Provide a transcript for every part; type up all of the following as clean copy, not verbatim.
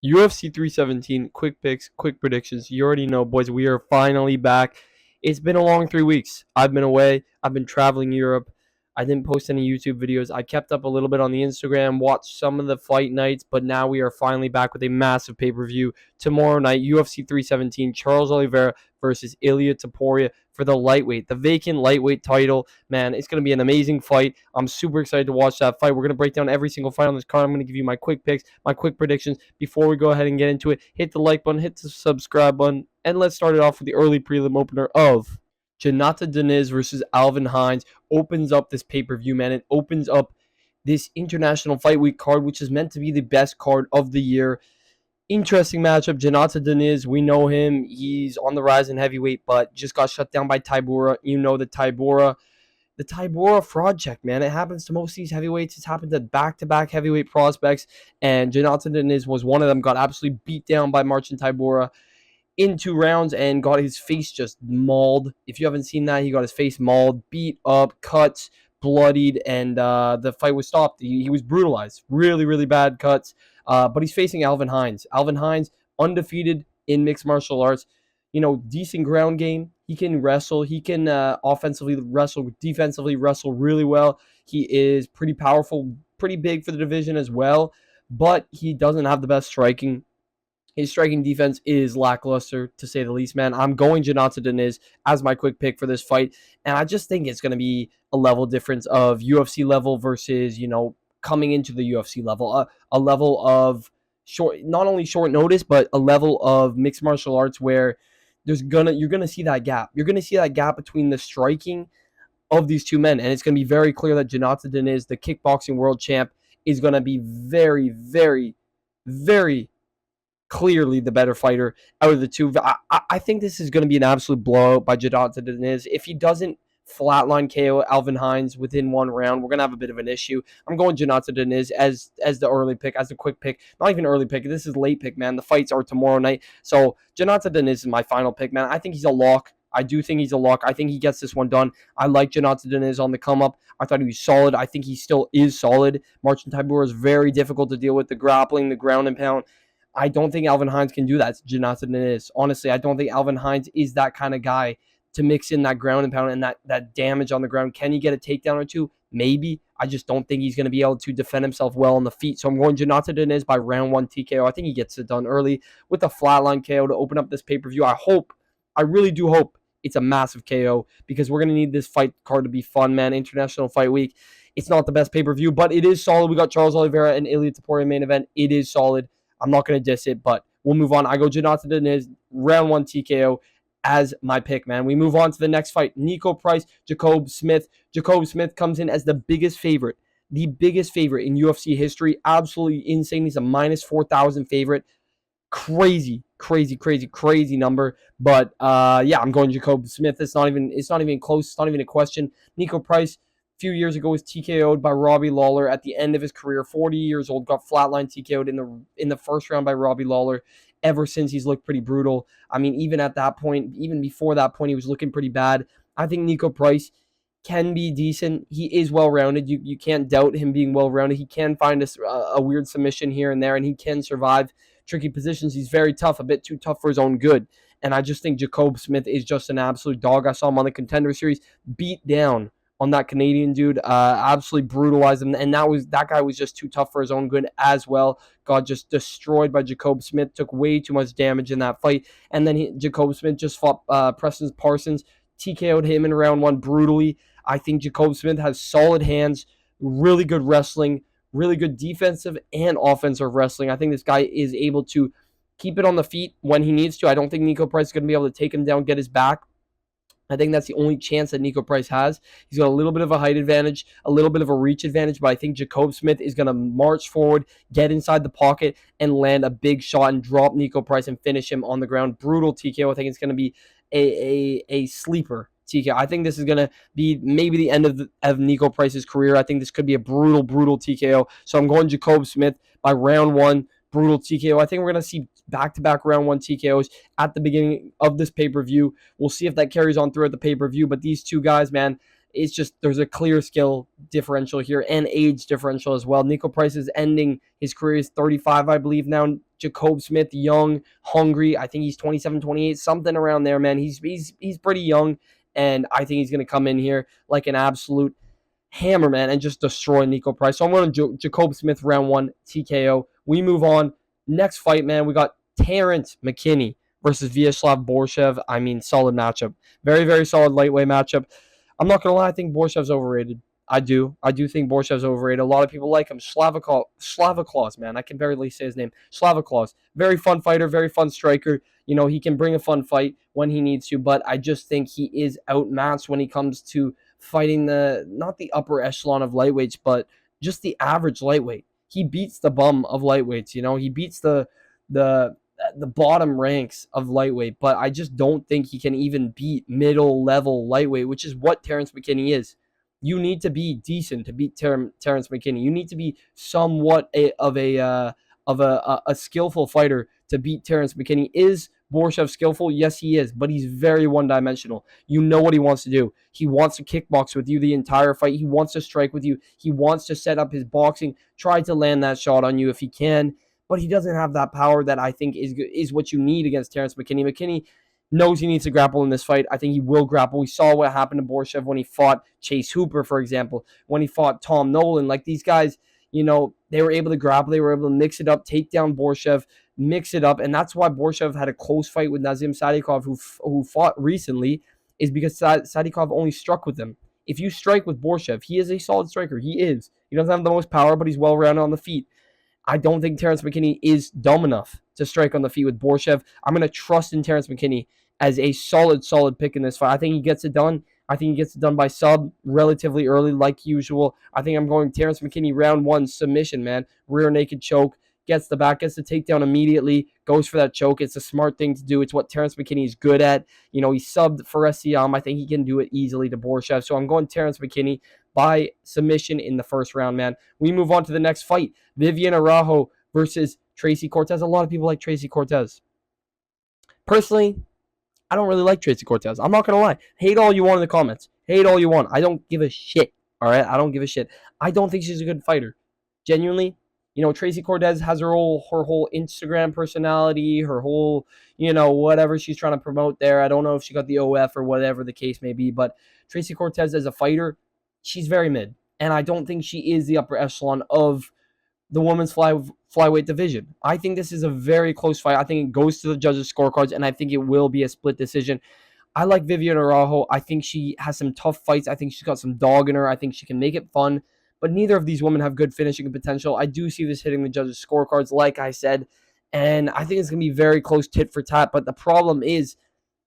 UFC 317, quick picks, quick predictions. You already know, boys, we are finally back. It's been a long 3 weeks. I've been away. I've been traveling Europe. I didn't post any YouTube videos. I kept up a little bit on the Instagram, watched some of the fight nights, but now we are finally back with a massive pay-per-view. Tomorrow night, UFC 317, Charles Oliveira versus Ilia Topuria for the vacant lightweight title. Man, it's going to be an amazing fight. I'm super excited to watch that fight. We're going to break down every single fight on this card. I'm going to give you my quick picks, my quick predictions. Before we go ahead and get into it, hit the like button, hit the subscribe button, and let's start it off with the early prelim opener of Janata Deniz versus Alvin Hines. Opens up this pay-per-view, man. It opens up this International Fight Week card, which is meant to be the best card of the year. Interesting matchup. Janata Deniz, we know him. He's on the rise in heavyweight, but just got shut down by Tybura. You know the Tybura fraud check, man. It happens to most of these heavyweights. It's happened to back-to-back heavyweight prospects, and Janata Deniz was one of them. Got absolutely beat down by Marcin Tybura in 2 rounds and got his face just mauled. If you haven't seen that, he got his face mauled, beat up, cuts, bloodied, and the fight was stopped. He was brutalized. Really, really bad cuts. But he's facing Alvin Hines. Alvin Hines, undefeated in mixed martial arts. You know, decent ground game. He can wrestle. He can offensively wrestle, defensively wrestle really well. He is pretty powerful, pretty big for the division as well. But he doesn't have the best striking. His striking defense is lackluster, to say the least, man. I'm going Janata Deniz as my quick pick for this fight, and I just think it's going to be a level difference of UFC level versus, coming into the UFC level, a level of not only short notice, but a level of mixed martial arts where you're gonna see that gap. You're gonna see that gap between the striking of these two men, and it's gonna be very clear that Janata Deniz, the kickboxing world champ, is gonna be very, very, very clearly the better fighter out of the two. I think this is going to be an absolute blowout by Janata Deniz. If he doesn't flatline KO Alvin Hines within 1 round, we're going to have a bit of an issue. I'm going Janata Deniz as the early pick, as the quick pick. Not even early pick. This is late pick, man. The fights are tomorrow night. So Janata Deniz is my final pick, man. I think he's a lock. I do think he's a lock. I think he gets this one done. I like Janata Deniz on the come up. I thought he was solid. I think he still is solid. Marcin Tybura is very difficult to deal with. The grappling, the ground and pound. I don't think Alvin Hines can do that. Janata Deniz. Honestly, I don't think Alvin Hines is that kind of guy to mix in that ground and pound and that damage on the ground. Can he get a takedown or two? Maybe. I just don't think he's going to be able to defend himself well on the feet. So I'm going Janata Deniz by round 1 TKO. I think he gets it done early with a flatline KO to open up this pay-per-view. I really do hope it's a massive KO because we're going to need this fight card to be fun, man. International Fight Week. It's not the best pay-per-view, but it is solid. We got Charles Oliveira and Ilia Topuria main event. It is solid. I'm not going to diss it, but we'll move on. I go Janata Deniz, round 1 TKO as my pick, man. We move on to the next fight. Niko Price, Jacob Smith. Jacob Smith comes in as the biggest favorite in UFC history. Absolutely insane. He's a minus 4,000 favorite. Crazy number. But yeah, I'm going Jacob Smith. It's not even close. It's not even a question. Niko Price, few years ago, was TKO'd by Robbie Lawler at the end of his career. 40 years old, got flatline TKO'd in the first round by Robbie Lawler. Ever since, he's looked pretty brutal. I mean, even at that point, even before that point, he was looking pretty bad. I think Niko Price can be decent. He is well-rounded. You can't doubt him being well-rounded. He can find a weird submission here and there, and he can survive tricky positions. He's very tough, a bit too tough for his own good. And I just think Jacob Smith is just an absolute dog. I saw him on the Contender Series, beat down on that Canadian dude, absolutely brutalized him, and that guy was just too tough for his own good as well. Got just destroyed by Jacob Smith, took way too much damage in that fight, and then Jacob Smith just fought Preston Parsons, TKO'd him in round 1 brutally. I think Jacob Smith has solid hands, really good wrestling, really good defensive and offensive wrestling. I think this guy is able to keep it on the feet when he needs to. I don't think Niko Price is going to be able to take him down, get his back. I think that's the only chance that Niko Price has. He's got a little bit of a height advantage, a little bit of a reach advantage, but I think Jacob Smith is going to march forward, get inside the pocket, and land a big shot and drop Niko Price and finish him on the ground. Brutal TKO. I think it's going to be a sleeper TKO. I think this is going to be maybe the end of Niko Price's career. I think this could be a brutal TKO. So I'm going Jacob Smith by round 1. Brutal TKO. I think we're going to see back-to-back round 1 TKOs at the beginning of this pay-per-view. We'll see if that carries on throughout the pay-per-view. But these two guys, man, It's just there's a clear skill differential here and age differential as well. Nico Price is ending his career. He's 35, I believe now. Jacob Smith, young, hungry. I think he's 27, 28, something around there, man. He's pretty young, and I think he's going to come in here like an absolute hammer, man, and just destroy Nico Price. So I'm going to Jacob Smith round 1 TKO. We move on. Next fight, man, we got Terrence McKinney versus Vyacheslav Borshev. I mean, solid matchup. Very, very solid lightweight matchup. I'm not going to lie, I think Borshev's overrated. I do think Borshev's overrated. A lot of people like him. Slavaclaus, man. I can barely say his name. Slavaclaus. Very fun fighter, very fun striker. He can bring a fun fight when he needs to, but I just think he is outmatched when he comes to fighting not the upper echelon of lightweights, but just the average lightweight. He beats the bum of lightweights, he beats the bottom ranks of lightweight, but I just don't think he can even beat middle level lightweight, which is what Terrence McKinney is. You need to be decent to beat Terrence McKinney. You need to be somewhat of a skillful fighter to beat Terrence McKinney. Is Borshev skillful? Yes, he is, but he's very one-dimensional. You know what he wants to do. He wants to kickbox with you the entire fight. He wants to strike with you. He wants to set up his boxing, try to land that shot on you if he can, but he doesn't have that power that I think is what you need against Terrence McKinney. McKinney knows he needs to grapple in this fight. I think he will grapple. We saw what happened to Borshev when he fought Chase Hooper, for example, when he fought Tom Nolan. Like, these guys, they were able to grapple. They were able to mix it up, take down Borshev, mix it up, and that's why Borshev had a close fight with Nazim Sadikov, who fought recently, is because Sadikov only struck with him. If you strike with Borshev, he is a solid striker. He is. He doesn't have the most power, but he's well-rounded on the feet. I don't think Terrence McKinney is dumb enough to strike on the feet with Borshev. I'm going to trust in Terrence McKinney as a solid pick in this fight. I think he gets it done. I think he gets it done by sub relatively early, like usual. I think I'm going Terrence McKinney round 1 submission, man. Rear naked choke. Gets the back, gets the takedown immediately, goes for that choke. It's a smart thing to do. It's what Terrence McKinney is good at. He subbed for Siam. I think he can do it easily to Borshev. So I'm going Terrence McKinney by submission in the first round, man. We move on to the next fight. Vivian Araujo versus Tracy Cortez. A lot of people like Tracy Cortez. Personally, I don't really like Tracy Cortez. I'm not going to lie. Hate all you want in the comments. Hate all you want. I don't give a shit. All right? I don't give a shit. I don't think she's a good fighter. Genuinely. Tracy Cortez has her whole Instagram personality, her whole, whatever she's trying to promote there. I don't know if she got the OF or whatever the case may be, but Tracy Cortez as a fighter, she's very mid. And I don't think she is the upper echelon of the women's flyweight division. I think this is a very close fight. I think it goes to the judges' scorecards, and I think it will be a split decision. I like Vivian Araujo. I think she has some tough fights. I think she's got some dog in her. I think she can make it fun. But neither of these women have good finishing potential. I do see this hitting the judges' scorecards, like I said. And I think it's going to be very close tit for tat. But the problem is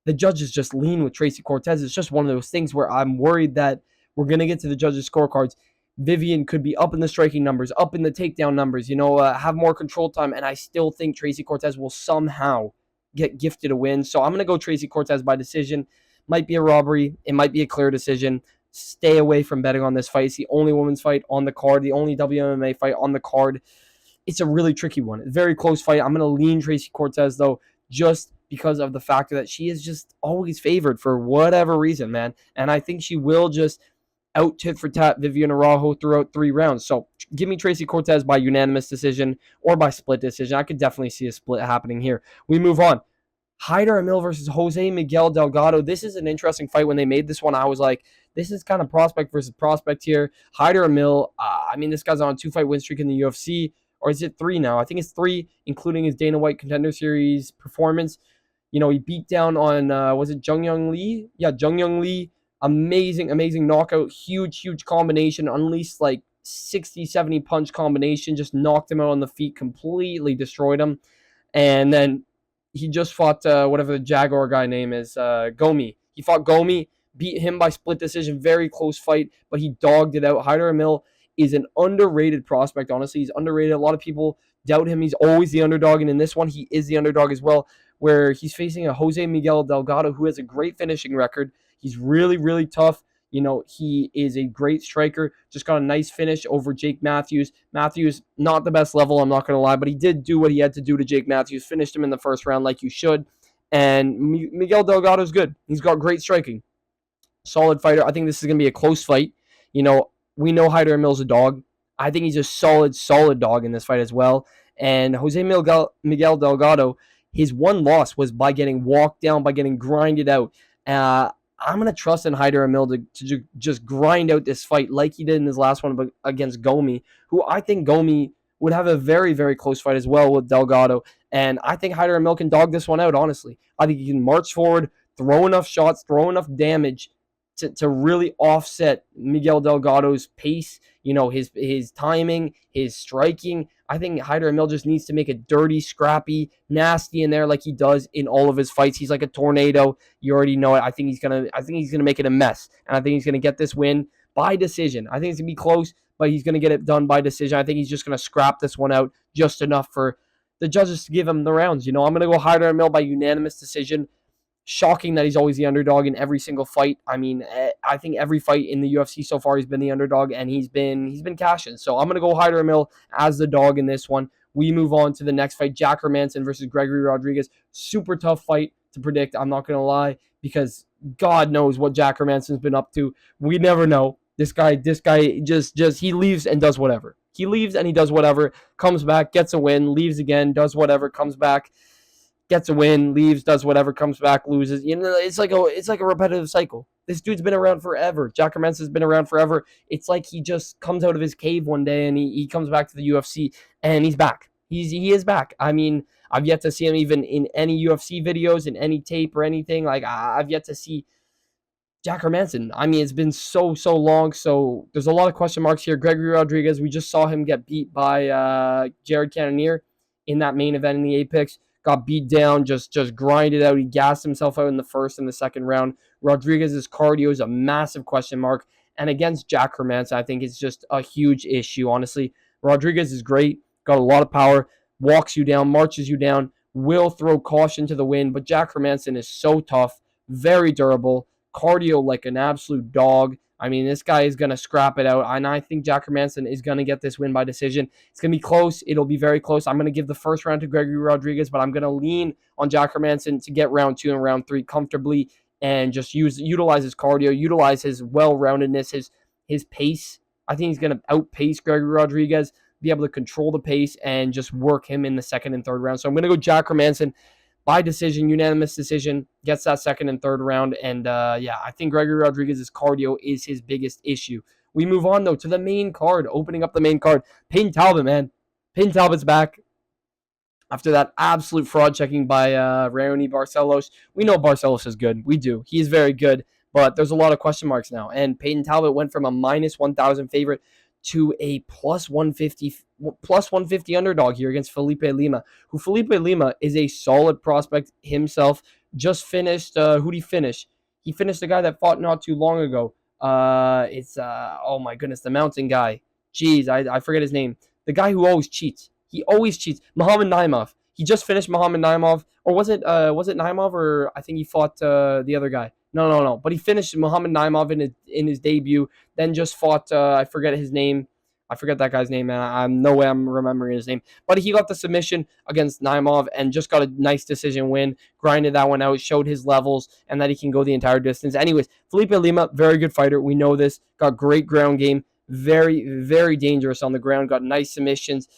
the judges just lean with Tracy Cortez. It's just one of those things where I'm worried that we're going to get to the judges' scorecards. Vivian could be up in the striking numbers, up in the takedown numbers, have more control time. And I still think Tracy Cortez will somehow get gifted a win. So I'm going to go Tracy Cortez by decision. Might be a robbery. It might be a clear decision. Stay away from betting on this fight. It's the only women's fight on the card, the only WMMA fight on the card. It's a really tricky one. It's a very close fight. I'm going to lean Tracy Cortez, though, just because of the fact that she is just always favored for whatever reason, man. And I think she will just out tit for tat Vivian Araujo throughout 3 rounds. So give me Tracy Cortez by unanimous decision or by split decision. I could definitely see a split happening here. We move on. Haider Emil versus Jose Miguel Delgado. This is an interesting fight. When they made this one, I was like, this is kind of prospect versus prospect here. Haider Emil, this guy's on a 2-fight win streak in the UFC. Or is it 3 now? I think it's 3, including his Dana White Contender Series performance. He beat down on, was it Jung Young Lee? Yeah, Jung Young Lee. Amazing knockout. Huge combination. Unleashed like 60, 70 punch combination. Just knocked him out on the feet. Completely destroyed him. And then he just fought whatever the Jaguar guy name is, Gomi. He fought Gomi, beat him by split decision. Very close fight, but he dogged it out. Haider Emil is an underrated prospect, honestly. He's underrated. A lot of people doubt him. He's always the underdog, and in this one, he is the underdog as well, where he's facing a Jose Miguel Delgado who has a great finishing record. He's really tough. He is a great striker. Just got a nice finish over Jake Matthews. Matthews, not the best level, I'm not going to lie, but he did do what he had to do to Jake Matthews. Finished him in the first round like you should. And Miguel Delgado's good. He's got great striking. Solid fighter. I think this is going to be a close fight. You know, we know Hyder Emil's a dog. I think he's a solid dog in this fight as well. And Jose Miguel Delgado, his one loss was by getting walked down, by getting grinded out. I'm going to trust in Hyder Emil to just grind out this fight like he did in his last one against Gomi, who I think Gomi would have a very close fight as well with Delgado. And I think Hyder Emil can dog this one out, honestly. I think he can march forward, throw enough shots, throw enough damage to really offset Miguel Delgado's pace, his timing, his striking. I think Hyder Emil just needs to make it dirty, scrappy, nasty in there like he does in all of his fights. He's like a tornado. You already know it. I think he's gonna make it a mess. And I think he's gonna get this win by decision. I think it's gonna be close, but he's gonna get it done by decision. I think he's just gonna scrap this one out just enough for the judges to give him the rounds. I'm gonna go Hyder Emil by unanimous decision. Shocking that he's always the underdog in every single fight. I mean, I think every fight in the UFC so far he's been the underdog, and he's been cashing. So I'm gonna go Hyder Emil as the dog in this one. We move on to the next fight: Jack Hermansson versus Gregory Rodriguez. Super tough fight to predict. I'm not gonna lie, because God knows what Jack Hermansson's been up to. We never know. This guy just he leaves and does whatever. He leaves and he does whatever. Comes back, gets a win, leaves again, does whatever, comes back, gets a win, leaves, does whatever, comes back, loses. It's like a repetitive cycle. This dude's been around forever. Jack Hermansson's been around forever. It's like he just comes out of his cave one day and he comes back to the UFC and he's back. He is back. I mean, I've yet to see him even in any UFC videos, in any tape or anything. Like, I've yet to see Jack Hermansson. I mean, it's been so long. So there's a lot of question marks here. Gregory Rodriguez, we just saw him get beat by Jared Cannonier in that main event in the Apex. Got beat down, just grinded out. He gassed himself out in the first and the second round. Rodriguez's cardio is a massive question mark. And against Jack Hermansson, I think it's just a huge issue, honestly. Rodriguez is great, got a lot of power, walks you down, marches you down, will throw caution to the wind. But Jack Hermansson is so tough, very durable, cardio like an absolute dog. I mean, this guy is going to scrap it out, and I think Jack Hermansson is going to get this win by decision. It's going to be close. It'll be very close. I'm going to give the first round to Gregory Rodriguez, but I'm going to lean on Jack Hermansson to get round 2 and round 3 comfortably and just utilize his cardio, utilize his well-roundedness, his pace. I think he's going to outpace Gregory Rodriguez, be able to control the pace, and just work him in the second and third round. So I'm going to go Jack Hermansson by decision, unanimous decision, gets that second and third round. And I think Gregory Rodriguez's cardio is his biggest issue. We move on, though, to the main card, opening up the main card. Payton Talbot, man. Payton Talbot's back after that absolute fraud checking by Raoni Barcelos. We know Barcelos is good. We do. He is very good. But there's a lot of question marks now. And Payton Talbot went from a minus 1,000 favorite to a plus 150 underdog here against Felipe Lima, who Felipe Lima is a solid prospect himself. Just finished, who'd he finish? He finished the guy that fought not too long ago. Oh my goodness, the mountain guy. Jeez, I forget his name. The guy who always cheats. He always cheats. Muhammad Naimov. He just finished Muhammad Naimov. Or was it Naimov, or I think he fought the other guy. No. But he finished Muhammad Naimov in his debut. Then just fought, I forget his name. I forget that guy's name, and I'm no way I'm remembering his name. But he got the submission against Naimov and just got a nice decision win. Grinded that one out, showed his levels, and that he can go the entire distance. Anyways, Felipe Lima, very good fighter. We know this. Got great ground game. Very dangerous on the ground. Got nice submissions.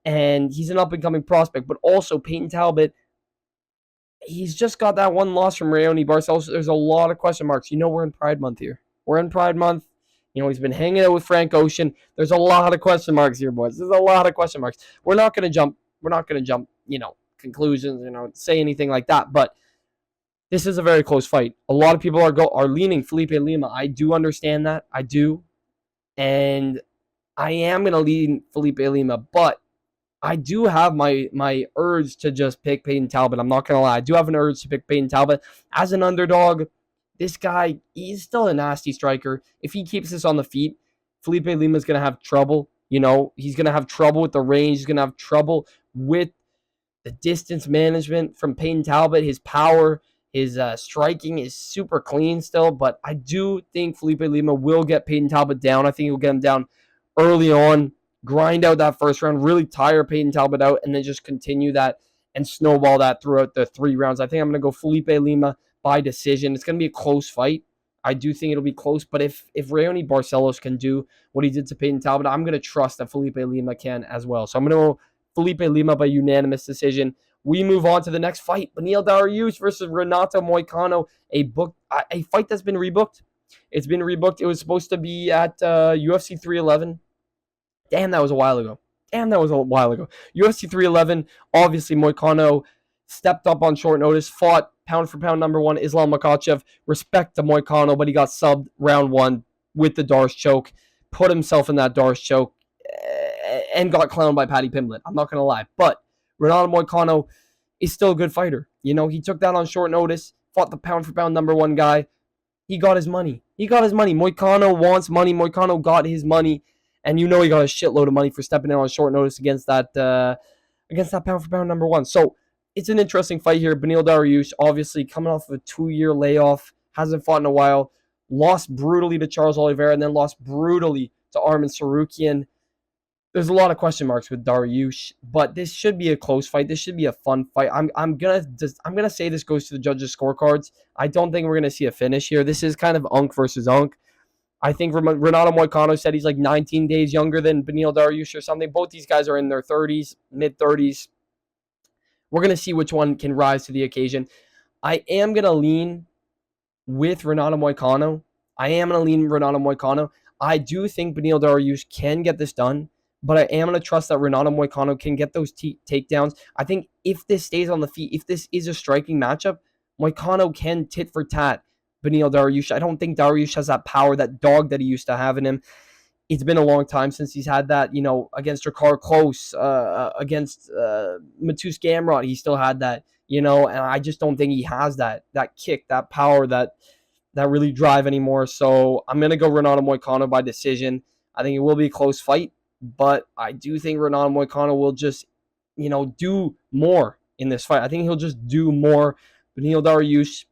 And he's an up-and-coming prospect. But also, Payton Talbot, he's just got that one loss from Raoni Barcelos. There's a lot of question marks. We're in Pride Month here. We're in Pride Month. He's been hanging out with Frank Ocean. There's a lot of question marks here, boys. There's a lot of question marks. We're not going to jump, conclusions, say anything like that. But this is a very close fight. A lot of people are leaning Felipe Lima. I do understand that. I do. And I am going to lean Felipe Lima. But I do have my urge to just pick Payton Talbot. I'm not going to lie. I do have an urge to pick Payton Talbot as an underdog. This guy, he's still a nasty striker. If he keeps this on the feet, Felipe Lima's going to have trouble. He's going to have trouble with the range. He's going to have trouble with the distance management from Payton Talbot. His power, his striking is super clean still. But I do think Felipe Lima will get Payton Talbot down. I think he'll get him down early on, grind out that first round, really tire Payton Talbot out, and then just continue that and snowball that throughout the 3 rounds. I think I'm going to go Felipe Lima by decision. It's going to be a close fight. I do think it'll be close, but if Raoni Barcelos can do what he did to Peyton Talbot, I'm going to trust that Felipe Lima can as well. So I'm going to go Felipe Lima by unanimous decision. We move on to the next fight, Beneil Dariush versus Renato Moicano, a fight that's been rebooked. It's been rebooked. It was supposed to be at UFC 311. Damn, that was a while ago. UFC 311, obviously Moicano stepped up on short notice, fought pound for pound number one Islam Makhachev. Respect to Moicano, but he got subbed round one with the Darce choke, put himself in that Darce choke, and got clowned by Paddy Pimblett. I'm not going to lie. But Renato Moicano is still a good fighter. He took that on short notice, fought the pound for pound number one guy. He got his money. Moicano wants money. Moicano got his money. And he got a shitload of money for stepping in on short notice against that pound for pound number one. So it's an interesting fight here. Beneil Dariush, obviously coming off of a 2-year layoff, hasn't fought in a while, lost brutally to Charles Oliveira, and then lost brutally to Arman Tsarukyan. There's a lot of question marks with Dariush, but this should be a close fight. This should be a fun fight. I'm gonna say this goes to the judges' scorecards. I don't think we're gonna see a finish here. This is kind of Unk versus Unk. I think Renato Moicano said he's like 19 days younger than Beneil Dariush or something. Both these guys are in their 30s, mid-30s. We're going to see which one can rise to the occasion. I am going to lean with Renato Moicano. I do think Beneil Dariush can get this done, but I am going to trust that Renato Moicano can get those takedowns. I think if this stays on the feet, if this is a striking matchup, Moicano can tit for tat Beneil Dariush. I don't think Dariush has that power, that dog that he used to have in him. It's been a long time since he's had that, against Ricard Close, against Matus Gamrot. He still had that, and I just don't think he has that kick, that power, that really drive anymore. So I'm going to go Renato Moicano by decision. I think it will be a close fight, but I do think Renato Moicano will just, do more in this fight. I think he'll just do more. Beneil Dariush,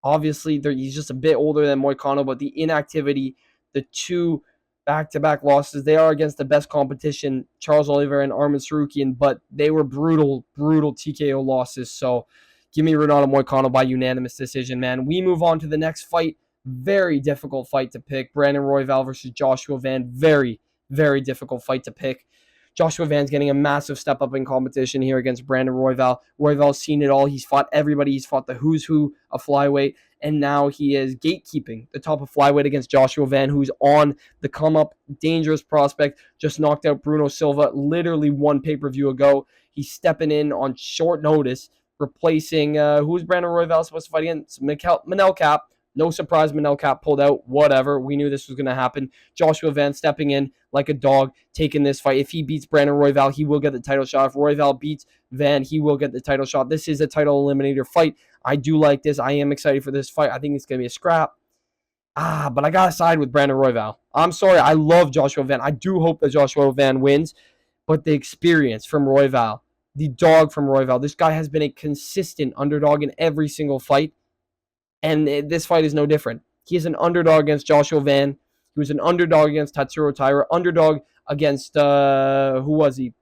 obviously, he's just a bit older than Moicano, but the inactivity, the 2 back-to-back losses, they are against the best competition, Charles Oliveira and Arman Tsarukyan, but they were brutal TKO losses. So give me Renato Moicano by unanimous decision, man. We move on to the next fight. Very difficult fight to pick. Brandon Royval versus Joshua Van. Very, very difficult fight to pick. Joshua Van's getting a massive step up in competition here against Brandon Royval. Royval's seen it all. He's fought everybody. He's fought the who's who of flyweight, and now he is gatekeeping the top of flyweight against Joshua Van, who's on the come-up, dangerous prospect, just knocked out Bruno Silva literally one pay-per-view ago. He's stepping in on short notice, replacing, who's Brandon Royval supposed to fight against? Manel Cap. No surprise, Manel Cap pulled out. Whatever. We knew this was going to happen. Joshua Van stepping in like a dog, taking this fight. If he beats Brandon Royval, he will get the title shot. If Royval beats Van, he will get the title shot. This is a title eliminator fight. I do like this. I am excited for this fight. I think it's going to be a scrap. But I got to side with Brandon Royval. I'm sorry. I love Joshua Van. I do hope that Joshua Van wins. But the experience from Royval, the dog from Royval, this guy has been a consistent underdog in every single fight. And this fight is no different. He is an underdog against Joshua Van. He was an underdog against Tatsuro Taira. Underdog against, who was he?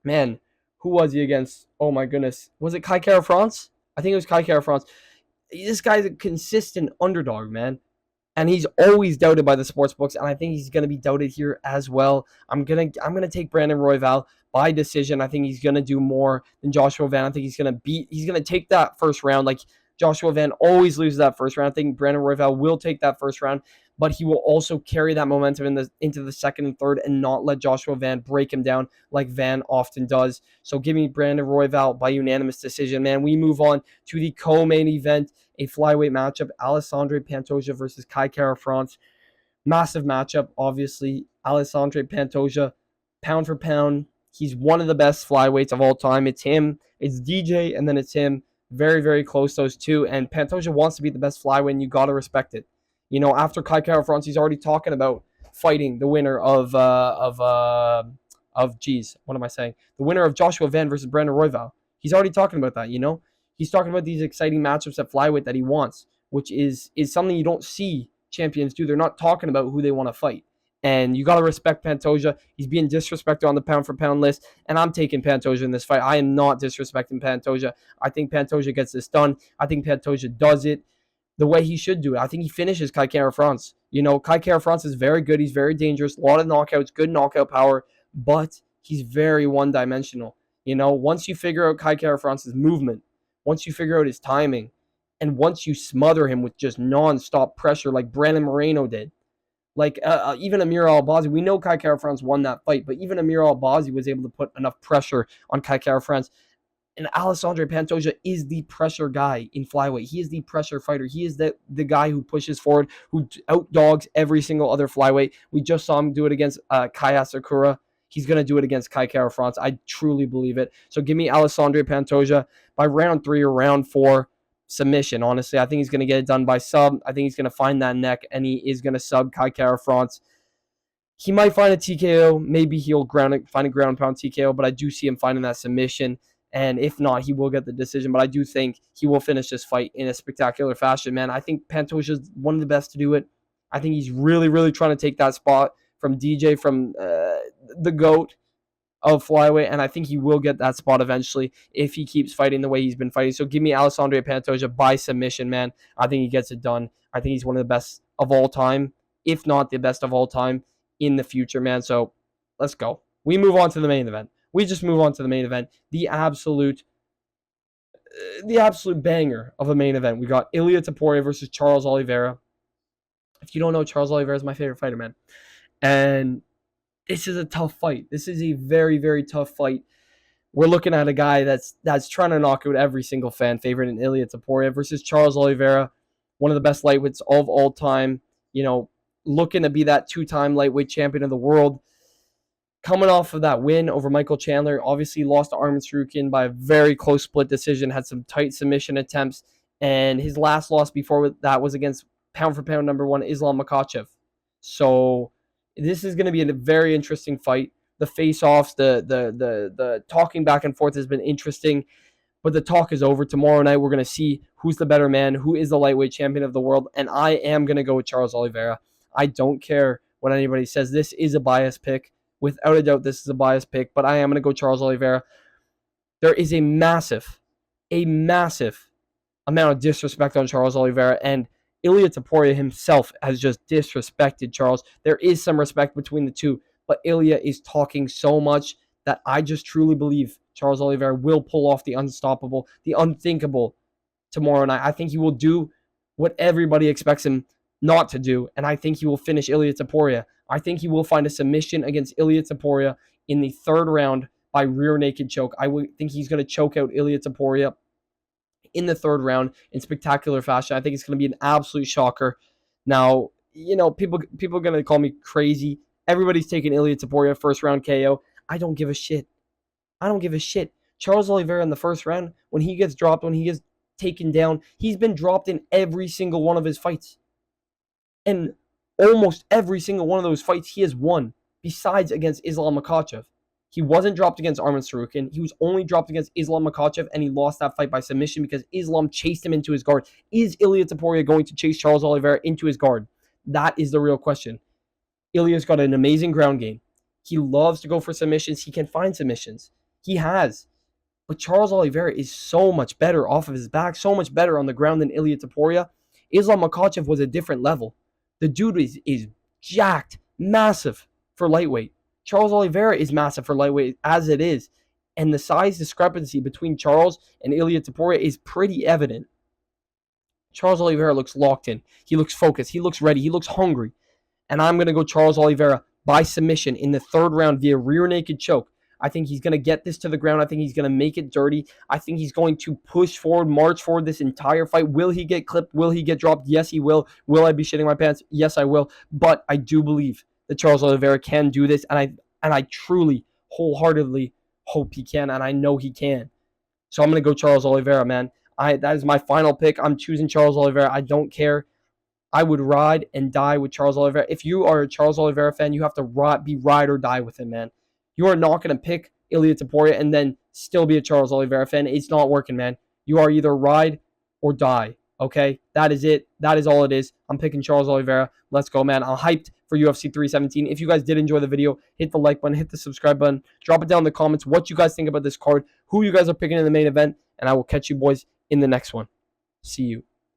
Man, who was he against? Oh my goodness. Was it Kai Kara France? I think it was Kai Kara France. This guy's a consistent underdog, man. And he's always doubted by the sports books, and I think he's going to be doubted here as well. I'm gonna take Brandon Royval by decision. I think he's going to do more than Joshua Van. I think he's going to take that first round. Like, Joshua Van always loses that first round. I think Brandon Royval will take that first round, but he will also carry that momentum into the second and third and not let Joshua Van break him down like Van often does. So give me Brandon Royval by unanimous decision, man. We move on to the co-main event, a flyweight matchup, Alessandre Pantoja versus Kai Kara France. Massive matchup, obviously. Alessandre Pantoja, pound for pound, he's one of the best flyweights of all time. It's him, it's DJ, and then it's him. Very, very close, those two. And Pantoja wants to be the best flyweight, and you got to respect it. After Kai Kara France, he's already talking about fighting the winner of what am I saying? The winner of Joshua Van versus Brandon Royval. He's already talking about that, He's talking about these exciting matchups at flyweight that he wants, which is something you don't see champions do. They're not talking about who they want to fight. And you got to respect Pantoja. He's being disrespected on the pound-for-pound list, and I'm taking Pantoja in this fight. I am not disrespecting Pantoja. I think Pantoja gets this done. I think Pantoja does it. the way he should do it. I think he finishes Kai Kara-France. You know, Kai Kara-France is very good. He's very dangerous. A lot of knockouts, good knockout power, but he's very one-dimensional. You know, once you figure out Kai Kara-France's movement, once you figure out his timing, and once you smother him with just non-stop pressure like Brandon Moreno did, like even Amir Albazi, we know Kai Kara-France won that fight, but even Amir Albazi was able to put enough pressure on Kai Kara-France. And Alessandro Pantoja is the pressure guy in flyweight. He is the pressure fighter. He is the guy who pushes forward, who outdogs every single other flyweight. We just saw him do it against Kaya Sakura. He's going to do it against Kai Kara-France. I truly believe it. So give me Alessandro Pantoja by round 3 or round 4 submission. Honestly, I think he's going to get it done by sub. I think he's going to find that neck, and he is going to sub Kai Kara-France. He might find a TKO. Maybe he'll find a ground pound TKO, but I do see him finding that submission. And if not, he will get the decision. But I do think he will finish this fight in a spectacular fashion, man. I think Pantoja is one of the best to do it. I think he's really, really trying to take that spot from DJ, from the GOAT of flyweight. And I think he will get that spot eventually if he keeps fighting the way he's been fighting. So give me Alessandro Pantoja by submission, man. I think he gets it done. I think he's one of the best of all time, if not the best of all time in the future, man. So let's go. We move on to the main event. We just move on to the main event. The absolute banger of a main event. We got Ilia Topuria versus Charles Oliveira. If you don't know, Charles Oliveira is my favorite fighter, man. And this is a tough fight. This is a very, very tough fight. We're looking at a guy that's trying to knock out every single fan favorite in Ilia Topuria versus Charles Oliveira, one of the best lightweights of all time. You know, looking to be that 2-time lightweight champion of the world. Coming off of that win over Michael Chandler, obviously lost to Arman Tsarukyan by a very close split decision, had some tight submission attempts, and his last loss before that was against pound-for-pound number 1 Islam Makhachev. So this is going to be a very interesting fight. The face-offs, the talking back and forth has been interesting, but the talk is over. Tomorrow night we're going to see who's the better man, who is the lightweight champion of the world, and I am going to go with Charles Oliveira. I don't care what anybody says. This is a biased pick. Without a doubt, this is a biased pick, but I am going to go Charles Oliveira. There is a massive amount of disrespect on Charles Oliveira, and Ilia Topuria himself has just disrespected Charles. There is some respect between the two, but Ilia is talking so much that I just truly believe Charles Oliveira will pull off the unstoppable, the unthinkable tomorrow night. I think he will do what everybody expects him not to do, and I think he will finish Ilia Topuria. I think he will find a submission against Ilia Topuria in the 3rd round by rear naked choke. I think he's going to choke out Ilia Topuria in the 3rd round in spectacular fashion. I think it's going to be an absolute shocker. Now, you know, people are going to call me crazy. Everybody's taking Ilia Topuria 1st round KO. I don't give a shit. Charles Oliveira in the 1st round, when he gets dropped, when he gets taken down, he's been dropped in every single one of his fights. And almost every single one of those fights he has won, besides against Islam Makhachev. He wasn't dropped against Arman Tsarukyan. He was only dropped against Islam Makhachev, and he lost that fight by submission because Islam chased him into his guard. Is Ilia Topuria going to chase Charles Oliveira into his guard? That is the real question. Ilia's got an amazing ground game. He loves to go for submissions. He can find submissions. He has. But Charles Oliveira is so much better off of his back, so much better on the ground than Ilia Topuria. Islam Makhachev was a different level. The dude is jacked, massive for lightweight. Charles Oliveira is massive for lightweight as it is. And the size discrepancy between Charles and Ilia Topuria is pretty evident. Charles Oliveira looks locked in. He looks focused. He looks ready. He looks hungry. And I'm going to go Charles Oliveira by submission in the 3rd round via rear naked choke. I think he's going to get this to the ground. I think he's going to make it dirty. I think he's going to push forward, march forward this entire fight. Will he get clipped? Will he get dropped? Yes, he will. Will I be shitting my pants? Yes, I will. But I do believe that Charles Oliveira can do this, and I truly, wholeheartedly hope he can, and I know he can. So I'm going to go Charles Oliveira, man. That is my final pick. I'm choosing Charles Oliveira. I don't care. I would ride and die with Charles Oliveira. If you are a Charles Oliveira fan, you have to be ride or die with him, man. You are not going to pick Ilia Topuria and then still be a Charles Oliveira fan. It's not working, man. You are either ride or die, okay? That is it. That is all it is. I'm picking Charles Oliveira. Let's go, man. I'm hyped for UFC 317. If you guys did enjoy the video, hit the like button, hit the subscribe button, drop it down in the comments what you guys think about this card, who you guys are picking in the main event, and I will catch you boys in the next one. See you.